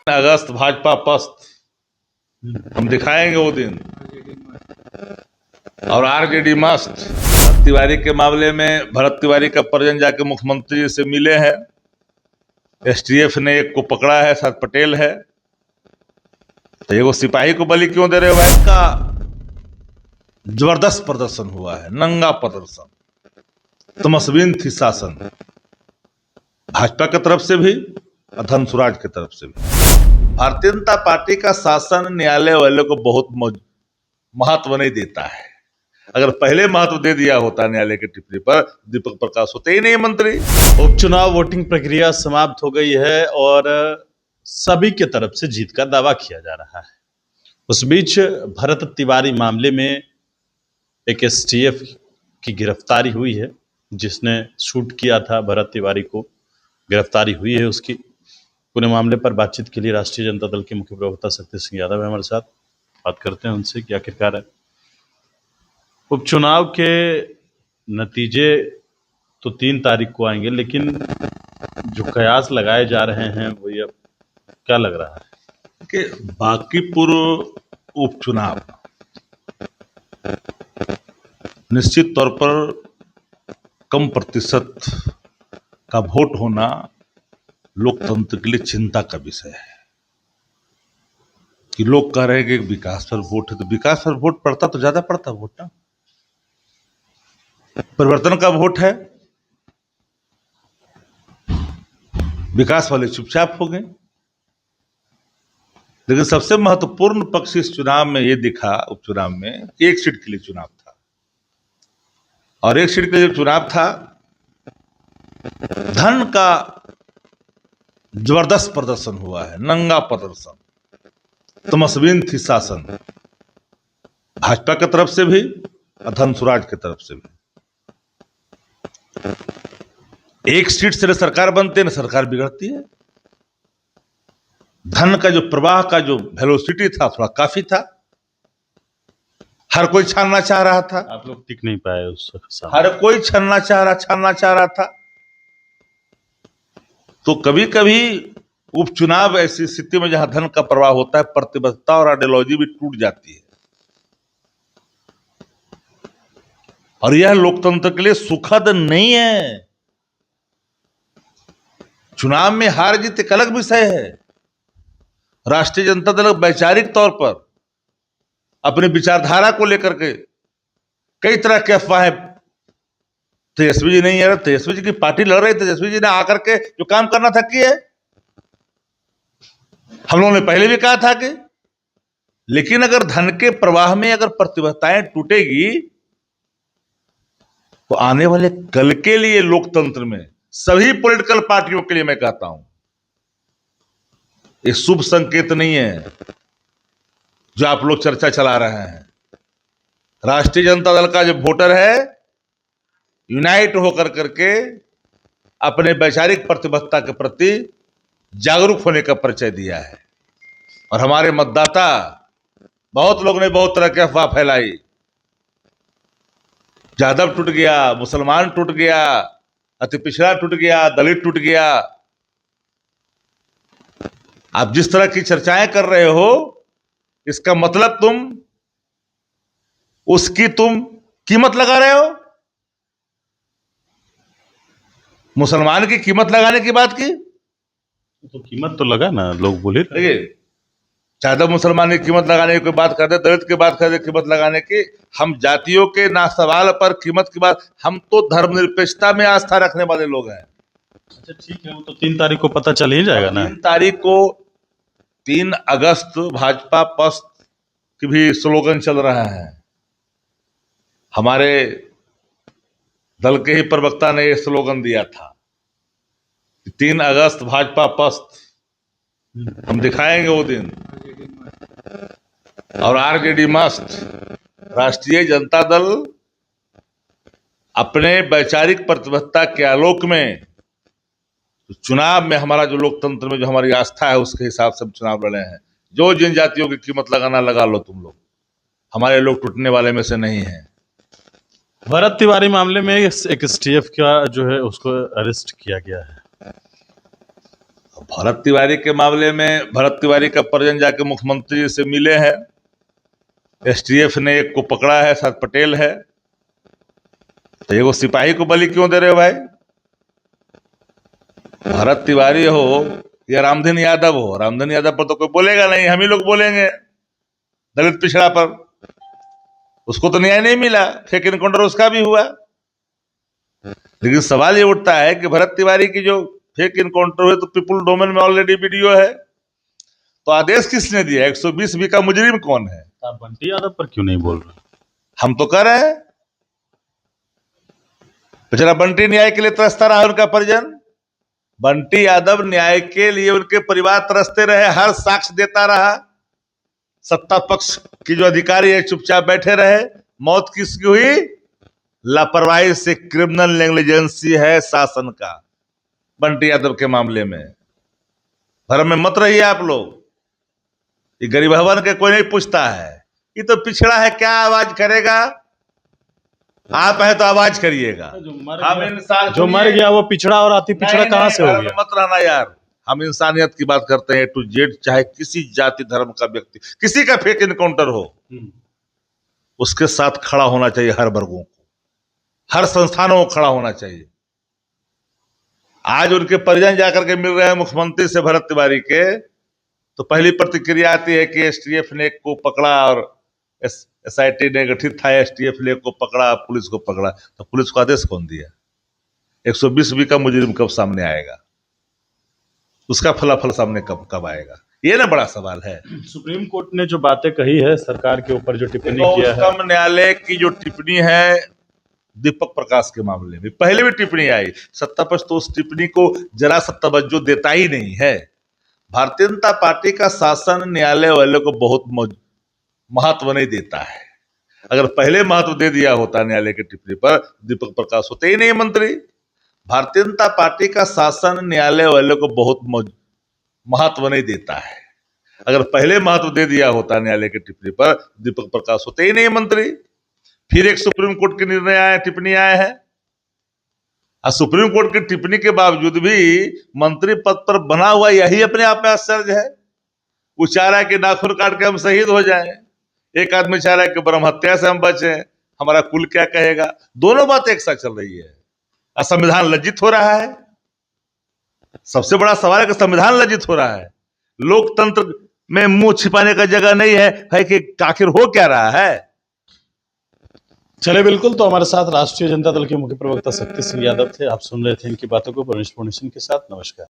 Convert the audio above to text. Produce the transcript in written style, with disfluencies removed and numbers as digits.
अगस्त भाजपा पस्त हम दिखाएंगे वो दिन। और आरजेडी मस्त। भरत तिवारी के मामले में भरत तिवारी का परिजन जाके मुख्यमंत्री जी से मिले हैं। एसटीएफ ने एक को पकड़ा है, शायद पटेल है। तो ये वो सिपाही को बलि क्यों दे रहे हो? इसका जबरदस्त प्रदर्शन हुआ है, नंगा प्रदर्शन, तमसबीन थी शासन, भाजपा की तरफ से भी और धनसुराज की तरफ से भी। भारतीय जनता पार्टी का शासन न्यायालय वाले को बहुत महत्व नहीं देता है। अगर पहले महत्व दे दिया होता न्यायालय की टिप्पणी पर, दीपक प्रकाश होते ही नहीं मंत्री। उपचुनाव वोटिंग प्रक्रिया समाप्त हो गई है और सभी के तरफ से जीत का दावा किया जा रहा है। उस बीच भरत तिवारी मामले में एक एसटीएफ की गिरफ्तारी हुई है, जिसने शूट किया था भरत तिवारी को, गिरफ्तारी हुई है उसकी। पूरे मामले पर बातचीत के लिए राष्ट्रीय जनता दल के मुख्य प्रवक्ता शक्ति सिंह यादव है हमारे साथ। बात करते हैं उनसे कि आखिरकार है उपचुनाव के नतीजे तो 3 तारीख को आएंगे, लेकिन जो कयास लगाए जा रहे हैं वो ये क्या लग रहा है कि बांकीपुर उपचुनाव निश्चित तौर पर कम प्रतिशत का वोट होना लोकतंत्र के लिए चिंता का विषय है। कि लोग कह रहे हैं कि विकास पर वोट है, तो विकास पर वोट पड़ता तो ज्यादा पड़ता वोट ना। परिवर्तन का वोट है, विकास वाले चुपचाप हो गए। लेकिन सबसे महत्वपूर्ण पक्ष इस चुनाव में ये दिखा, उपचुनाव में, एक सीट के लिए चुनाव था। और एक सीट के लिए चुनाव था, धन का जबरदस्त प्रदर्शन हुआ है, नंगा प्रदर्शन, तमसबीन थी शासन, भाजपा की तरफ से भी और धनसुराज की तरफ से भी। एक सीट से न सरकार बनती है न सरकार बिगड़ती है। धन का जो प्रवाह का जो वेलोसिटी था थोड़ा काफी था। हर कोई छानना चाह रहा था। आप लोग टिक नहीं पाए उस सामने। हर कोई छानना चाह रहा था। तो कभी कभी उपचुनाव ऐसी स्थिति में जहां धन का प्रवाह होता है, प्रतिबद्धता और आइडियोलॉजी भी टूट जाती है। और यह लोकतंत्र के लिए सुखद नहीं है। चुनाव में हार जीत एक अलग विषय है। राष्ट्रीय जनता दल वैचारिक तौर पर अपनी विचारधारा को लेकर के कई तरह की अफवाहें, तेजस्वी जी नहीं है, तेजस्वी जी की पार्टी लड़ रही, तेजस्वी जी ने आकर के जो काम करना था किए। हम लोगों ने पहले भी कहा था कि, लेकिन अगर धन के प्रवाह में अगर प्रतिबद्धताएं टूटेगी तो आने वाले कल के लिए लोकतंत्र में सभी पॉलिटिकल पार्टियों के लिए मैं कहता हूं ये शुभ संकेत नहीं है जो आप लोग चर्चा चला रहे हैं। राष्ट्रीय जनता दल का जो वोटर है, यूनाइट होकर करके अपने वैचारिक प्रतिबद्धता के प्रति जागरूक होने का परिचय दिया है। और हमारे मतदाता, बहुत लोग ने बहुत तरह की अफवाह फैलाई, यादव टूट गया, मुसलमान टूट गया, अति पिछड़ा टूट गया, दलित टूट गया। आप जिस तरह की चर्चाएं कर रहे हो, इसका मतलब तुम कीमत लगा रहे हो। मुसलमान की कीमत लगाने की बात की, तो कीमत तो लगा ना, लोग बोले। देखिए, यादव मुसलमान की कीमत लगाने की बात कर दे, दलित की बात कर दे कीमत लगाने की, हम जातियों के ना सवाल पर कीमत की बात, हम तो धर्मनिरपेक्षता में आस्था रखने वाले लोग हैं। अच्छा ठीक है, वो तो 3 तारीख को पता चल ही जाएगा ना। 3 तारीख को, 3 अगस्त भाजपा पस्त की भी स्लोगन चल रहा है। हमारे दल के ही प्रवक्ता ने यह स्लोगन दिया था, 3 अगस्त भाजपा पस्त हम दिखाएंगे वो दिन। और आरजेडी मस्त। राष्ट्रीय जनता दल अपने वैचारिक प्रतिबद्धता के आलोक में चुनाव में, हमारा जो लोकतंत्र में जो हमारी आस्था है, उसके हिसाब से हम चुनाव लड़े हैं। जो जिन जातियों की कीमत लगाना लगा लो तुम लोग, हमारे लोग टूटने वाले में से नहीं है। भरत तिवारी मामले में एक एसटीएफ का जो है उसको अरेस्ट किया गया है। भरत तिवारी के मामले में भरत तिवारी का परिजन जाके मुख्यमंत्री जी से मिले हैं। एसटीएफ ने एक को पकड़ा है, शायद पटेल है, तो ये वो सिपाही को बलि क्यों दे रहे हो भाई? भरत तिवारी हो या रामधन यादव हो, रामधन यादव पर तो कोई बोलेगा नहीं, हम ही लोग बोलेंगे। दलित पिछड़ा पर उसको तो न्याय नहीं मिला, फेक एनकाउंटर उसका भी हुआ। लेकिन सवाल ये उठता है कि भरत तिवारी की जो फेक एनकाउंटर हुए तो पीपुल डोमेन में ऑलरेडी वीडियो है, तो आदेश किसने दिया? 120B का मुजरिम कौन है? आप बंटी यादव पर क्यों नहीं बोल रहे? हम तो कर रहे हैं। बेचारा बंटी न्याय के लिए तरसता रहा, उनका परिजन। बंटी यादव न्याय के लिए उनके परिवार तरसते रहे, हर साक्ष्य देता रहा। सत्ता पक्ष की जो अधिकारी है चुपचाप बैठे रहे। मौत किसकी हुई? लापरवाही से। क्रिमिनल नेग्लिजेंसी है शासन का बंटी यादव के मामले में। भरम में मत रहिए आप लोग। ये गरीब भवन के कोई नहीं पूछता है, ये तो पिछड़ा है, क्या आवाज करेगा? आप है तो आवाज करिएगा। हम इंसान जो मर गया वो पिछड़ा और अति पिछड़ा कहां से हो गया? मत रहना यार। हम इंसानियत की बात करते हैं टू जेड, चाहे किसी जाति धर्म का व्यक्ति, किसी का फेक एनकाउंटर हो, उसके साथ खड़ा होना चाहिए। हर वर्गों को, हर संस्थानों को खड़ा होना चाहिए। आज उनके परिजन जाकर के मिल रहे हैं मुख्यमंत्री से भरत तिवारी के, तो पहली प्रतिक्रिया आती है कि एसटीएफ ने एक को पकड़ा और एसआईटी ने गठित था, एसटीएफ ने एक को पकड़ा, पुलिस को पकड़ा। तो पुलिस को आदेश कौन दिया? 120B का मुजरिम कब सामने आएगा? उसका फलाफल सामने कब आएगा? ये ना बड़ा सवाल है। सुप्रीम कोर्ट ने जो बातें कही है सरकार के ऊपर, जो टिप्पणी किया है, उच्चतम न्यायालय की जो टिप्पणी है दीपक प्रकाश के मामले में, पहले भी टिप्पणी आई, सत्ता पक्ष तो उस टिप्पणी को जरा सा तवज्जो देता ही नहीं है। भारतीय जनता पार्टी का शासन न्यायालय वाले को बहुत महत्व नहीं देता है। अगर पहले महत्व दे दिया होता न्यायालय की टिप्पणी पर, दीपक प्रकाश होते ही नहीं मंत्री। भारतीय जनता पार्टी का शासन न्यायालय वाले को बहुत महत्व नहीं देता है। अगर पहले महत्व दे दिया होता न्यायालय की टिप्पणी पर, दीपक प्रकाश होते ही नहीं मंत्री। फिर एक सुप्रीम कोर्ट के निर्णय आए, टिप्पणी आए हैं, और सुप्रीम कोर्ट की टिप्पणी के बावजूद भी मंत्री पद पर बना हुआ, यही अपने आप में आश्चर्य है। वो चाह रहा है कि नाखून काट के हम शहीद हो जाएं, एक आदमी चाह रहा है कि ब्रह्म हत्या से हम बचें, हमारा कुल क्या कहेगा। दोनों बात एक साथ चल रही है। संविधान लज्जित हो रहा है। सबसे बड़ा सवाल है कि संविधान लज्जित हो रहा है। लोकतंत्र में मुंह छिपाने का जगह नहीं है कि आखिर हो क्या रहा है। चले बिल्कुल। तो हमारे साथ राष्ट्रीय जनता दल के मुख्य प्रवक्ता शक्ति सिंह यादव थे। आप सुन रहे थे इनकी बातों को परमेश के साथ। नमस्कार।